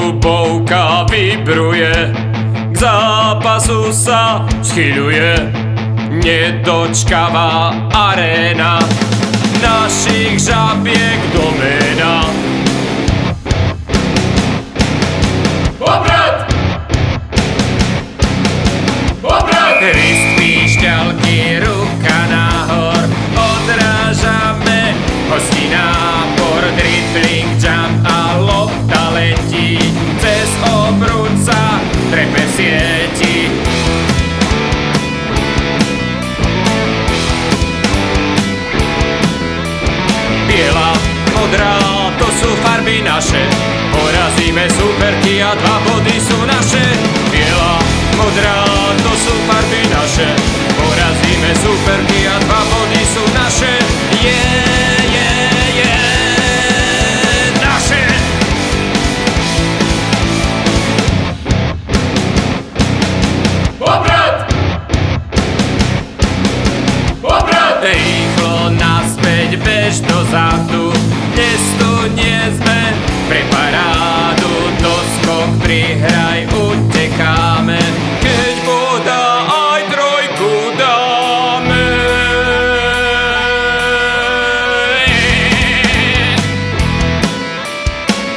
Palubovka vibruje, k zápasu sa schyľuje. Nedočkavá aréna našich žabiek doména. Obrat! Obrat! Rist, píšťalky, ruka nahor, odrážame hostí nápor. Dribbling, jump a lopta letí, cez obruč sa trepe v sieti. Biela, modrá, to sú farby naše, porazíme superky a 2 body sú naše. Biela, modrá, to sú farby naše, porazíme superky a 2 body sú naše. Naše! Obrat! Obrat! Rýchlo naspäť, bež dozadu, dnes tu nie sme pre parádu. Doskok prihraj, utekáme, keď voda aj trojku dáme.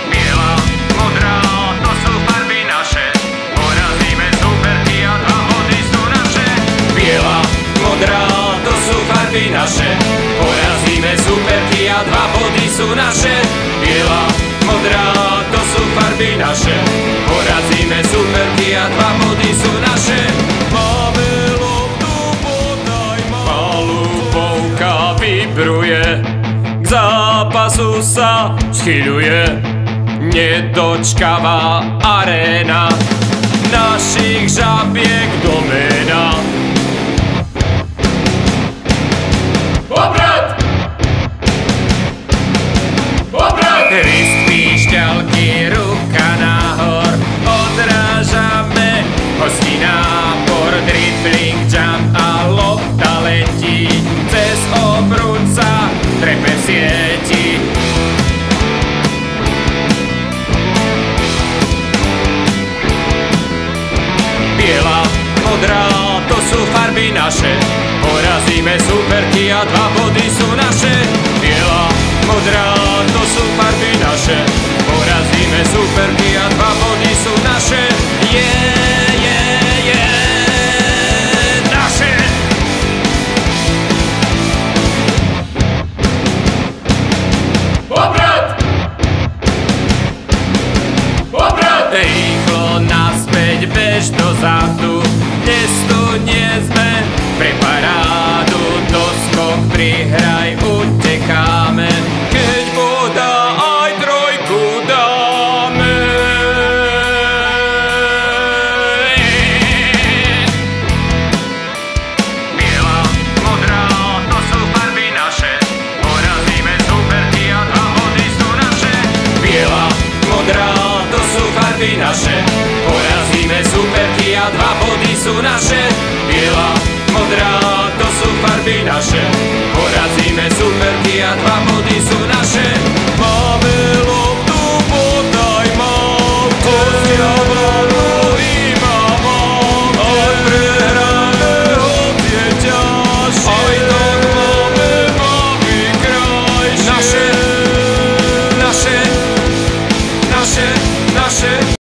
Biela, modrá, to sú farby naše, porazíme superky a 2 body sú naše. Biela, modrá, to sú farby naše, porazíme superky a 2 body sú naše. Biela, modrá, to sú farby naše, porazíme superky a 2 body sú naše. Máme loptu, podaj ma. Palubovka vibruje, k zápasu sa schyľuje. Nedočkavá aréna našich žabiek doména. Obrat! Obrat! Rist, píšťalky, ruka nahor, odrážame hostí nápor. Dribbling, jump a lopta letí, cez obruč sa trepe v sieti. Biela, modrá, to sú farby naše, porazíme superky a 2 body sú naše. Biela, modrá, to sú farby naše, porazíme superky a 2 body sú naše. Naše! Obrat! Obrat! Rýchlo naspäť, bež dozadu, dnes tu nie sme pre parádu. Doskok prihraj, utekáme, keď voda aj trojku dáme. Biela, modrá, to sú farby naše, porazíme superky a 2 body sú naše. Biela, modrá, to sú farby naše, porazíme superky a 2 body sú naše. Biela, modrá, to sú farby naše, porazíme superky a 2 body sú naše. Máme loptu, podaj ma, hostia branovi ma mám, aj prehráme, hoď je ťažšie, aj tak máme babi krajšie. Naše, naše, naše, naše.